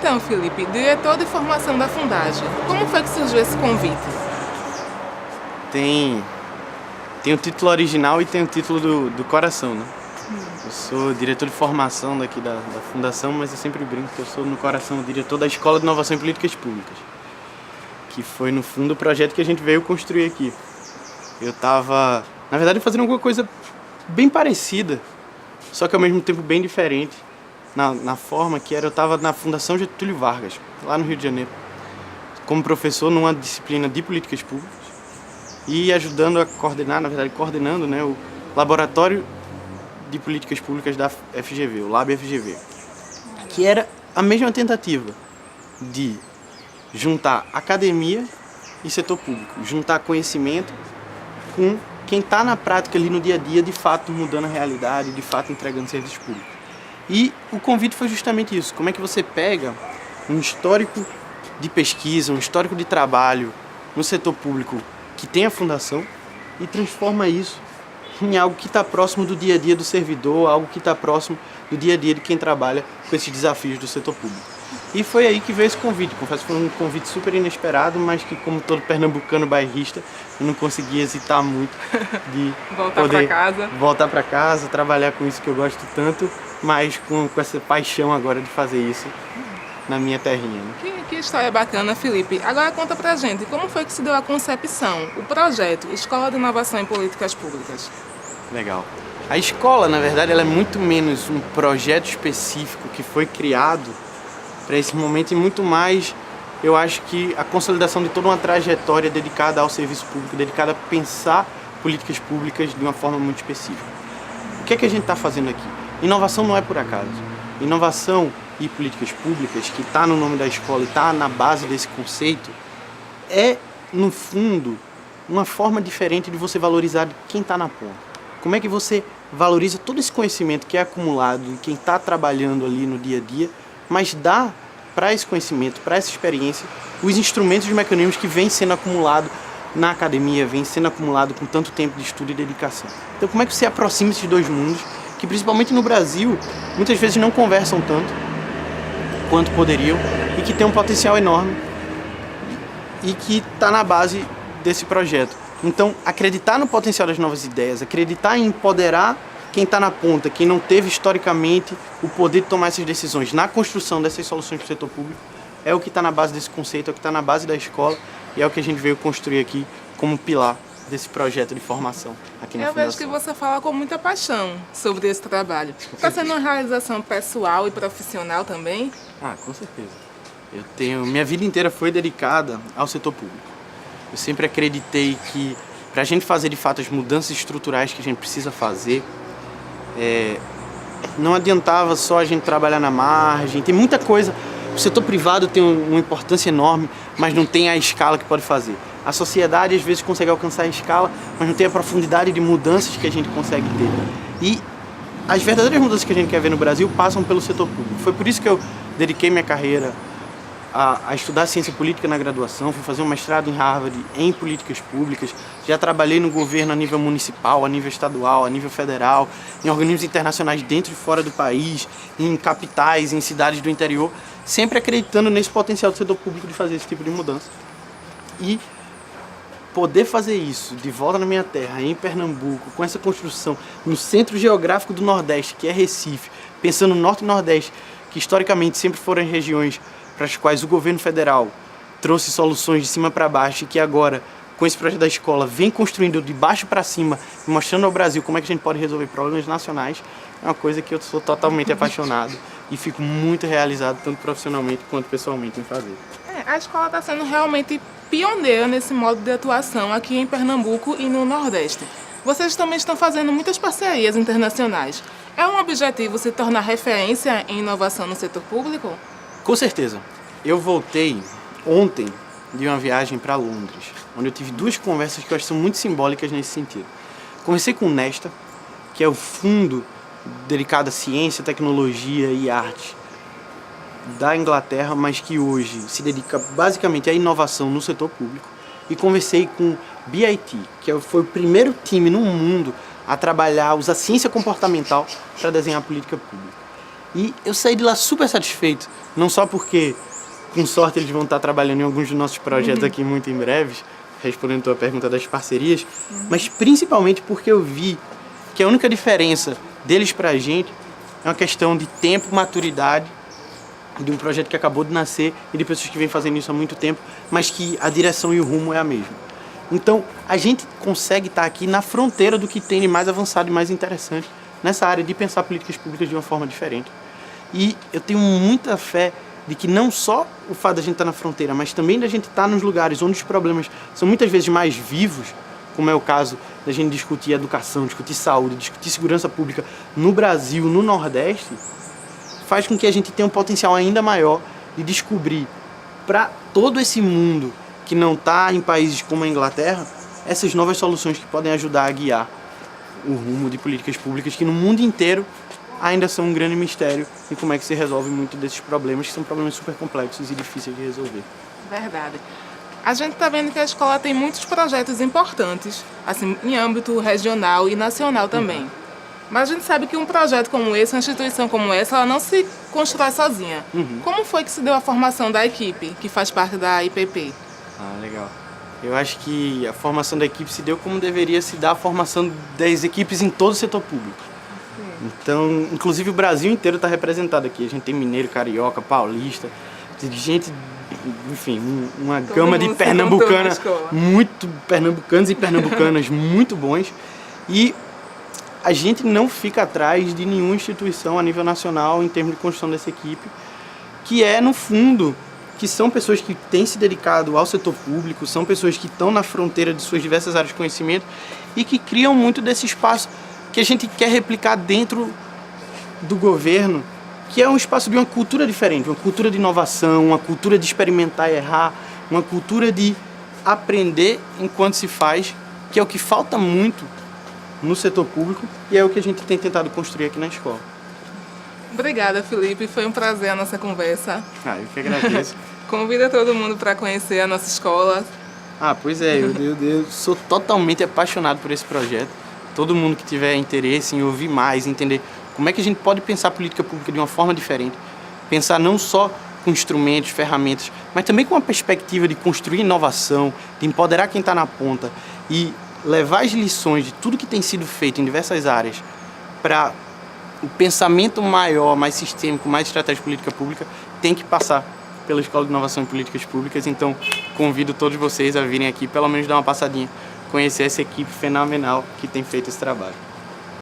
Então, Felipe, diretor de formação da Fundagem, como foi que surgiu esse convite? Tem o título original e tem o título do coração, né? Eu sou diretor de formação daqui da Fundação, mas eu sempre brinco que eu sou no coração o diretor da Escola de Inovação em Políticas Públicas, que foi, no fundo, o projeto que a gente veio construir aqui. Eu estava, na verdade, fazendo alguma coisa bem parecida, só que ao mesmo tempo bem diferente, na forma que era, eu estava na Fundação Getúlio Vargas, lá no Rio de Janeiro, como professor numa disciplina de políticas públicas e ajudando a coordenar, na verdade, coordenando, né, o Laboratório de Políticas Públicas da FGV, o Lab FGV, que era a mesma tentativa de juntar academia e setor público, juntar conhecimento com quem está na prática ali no dia a dia, de fato mudando a realidade, de fato entregando serviços públicos. E o convite foi justamente isso, como é que você pega um histórico de pesquisa, um histórico de trabalho no setor público que tem a fundação e transforma isso em algo que está próximo do dia a dia do servidor, algo que está próximo do dia a dia de quem trabalha com esses desafios do setor público. E foi aí que veio esse convite. Confesso que foi um convite super inesperado, mas que, como todo pernambucano bairrista, eu não consegui hesitar muito de voltar para casa, trabalhar com isso que eu gosto tanto, mas com essa paixão agora de fazer isso na minha terrinha. Né? Que história bacana, Felipe. Agora conta pra gente, como foi que se deu a concepção, o projeto Escola de Inovação em Políticas Públicas? Legal. A escola, na verdade, ela é muito menos um projeto específico que foi criado para esse momento e muito mais, eu acho que a consolidação de toda uma trajetória dedicada ao serviço público, dedicada a pensar políticas públicas de uma forma muito específica. O que é que a gente está fazendo aqui? Inovação não é por acaso. Inovação e políticas públicas, que está no nome da escola e está na base desse conceito, é, no fundo, uma forma diferente de você valorizar quem está na ponta. Como é que você valoriza todo esse conhecimento que é acumulado em quem está trabalhando ali no dia a dia, mas dá para esse conhecimento, para essa experiência, os instrumentos e os mecanismos que vêm sendo acumulados na academia, vêm sendo acumulados com tanto tempo de estudo e dedicação. Então, como é que você aproxima esses dois mundos, que principalmente no Brasil, muitas vezes não conversam tanto quanto poderiam, e que tem um potencial enorme, e que está na base desse projeto. Então, acreditar no potencial das novas ideias, acreditar em empoderar quem está na ponta, quem não teve historicamente o poder de tomar essas decisões na construção dessas soluções para o setor público, é o que está na base desse conceito, é o que está na base da escola e é o que a gente veio construir aqui como pilar desse projeto de formação aqui na Fundação. Eu vejo que você fala com muita paixão sobre esse trabalho. Está sendo uma realização pessoal e profissional também? Ah, com certeza. Minha vida inteira foi dedicada ao setor público. Eu sempre acreditei que para a gente fazer de fato as mudanças estruturais que a gente precisa fazer, não adiantava só a gente trabalhar na margem. Tem muita coisa. O setor privado tem uma importância enorme, mas não tem a escala que pode fazer. A sociedade às vezes consegue alcançar a escala, mas não tem a profundidade de mudanças que a gente consegue ter. E as verdadeiras mudanças que a gente quer ver no Brasil passam pelo setor público. Foi por isso que eu dediquei minha carreira a estudar ciência política na graduação, fui fazer um mestrado em Harvard em políticas públicas, já trabalhei no governo a nível municipal, a nível estadual, a nível federal, em organismos internacionais dentro e fora do país, em capitais, em cidades do interior, sempre acreditando nesse potencial do setor público de fazer esse tipo de mudança. E poder fazer isso de volta na minha terra, em Pernambuco, com essa construção no centro geográfico do Nordeste, que é Recife, pensando no Norte e Nordeste, que historicamente sempre foram regiões para as quais o governo federal trouxe soluções de cima para baixo e que agora, com esse projeto da escola, vem construindo de baixo para cima, mostrando ao Brasil como é que a gente pode resolver problemas nacionais, é uma coisa que eu sou totalmente apaixonado e fico muito realizado, tanto profissionalmente quanto pessoalmente, em fazer. A escola está sendo realmente pioneira nesse modo de atuação aqui em Pernambuco e no Nordeste. Vocês também estão fazendo muitas parcerias internacionais. É um objetivo se tornar referência em inovação no setor público? Com certeza. Eu voltei ontem de uma viagem para Londres, onde eu tive duas conversas que eu acho que são muito simbólicas nesse sentido. Conversei com o Nesta, que é o fundo dedicado à ciência, tecnologia e arte da Inglaterra, mas que hoje se dedica basicamente à inovação no setor público. E conversei com BIT, que foi o primeiro time no mundo a trabalhar, usar ciência comportamental para desenhar a política pública. E eu saí de lá super satisfeito, não só porque, com sorte, eles vão estar trabalhando em alguns dos nossos projetos aqui muito em breve, respondendo a tua pergunta das parcerias, mas principalmente porque eu vi que a única diferença deles pra gente é uma questão de tempo, maturidade, de um projeto que acabou de nascer e de pessoas que vêm fazendo isso há muito tempo, mas que a direção e o rumo é a mesma. Então, a gente consegue estar aqui na fronteira do que tem de mais avançado e mais interessante nessa área de pensar políticas públicas de uma forma diferente. E eu tenho muita fé de que não só o fato da gente estar na fronteira, mas também da gente estar nos lugares onde os problemas são muitas vezes mais vivos, como é o caso da gente discutir educação, discutir saúde, discutir segurança pública no Brasil, no Nordeste, faz com que a gente tenha um potencial ainda maior de descobrir para todo esse mundo que não está em países como a Inglaterra, essas novas soluções que podem ajudar a guiar o rumo de políticas públicas que no mundo inteiro ainda são um grande mistério e como é que se resolve muito desses problemas, que são problemas super complexos e difíceis de resolver. Verdade. A gente está vendo que a escola tem muitos projetos importantes, assim, em âmbito regional e nacional também. Mas a gente sabe que um projeto como esse, uma instituição como essa, ela não se constrói sozinha. Como foi que se deu a formação da equipe, que faz parte da IPP? Ah, legal. Eu acho que a formação da equipe se deu como deveria se dar a formação das equipes em todo o setor público. Então, inclusive o Brasil inteiro está representado aqui. A gente tem mineiro, carioca, paulista, gente, enfim, uma gama de pernambucanas, muito pernambucanos e pernambucanas muito bons. E a gente não fica atrás de nenhuma instituição a nível nacional em termos de construção dessa equipe, que é, no fundo, que são pessoas que têm se dedicado ao setor público, são pessoas que estão na fronteira de suas diversas áreas de conhecimento e que criam muito desse espaço que a gente quer replicar dentro do governo, que é um espaço de uma cultura diferente, uma cultura de inovação, uma cultura de experimentar e errar, uma cultura de aprender enquanto se faz, que é o que falta muito no setor público e é o que a gente tem tentado construir aqui na escola. Obrigada, Felipe. Foi um prazer a nossa conversa. Eu que agradeço. Convida todo mundo para conhecer a nossa escola. Pois é, eu sou totalmente apaixonado por esse projeto. Todo mundo que tiver interesse em ouvir mais, entender como é que a gente pode pensar a política pública de uma forma diferente, pensar não só com instrumentos, ferramentas, mas também com uma perspectiva de construir inovação, de empoderar quem está na ponta e levar as lições de tudo que tem sido feito em diversas áreas para o pensamento maior, mais sistêmico, mais estratégia de política pública, tem que passar pela Escola de Inovação em Políticas Públicas. Então, convido todos vocês a virem aqui, pelo menos dar uma passadinha, conhecer essa equipe fenomenal que tem feito esse trabalho.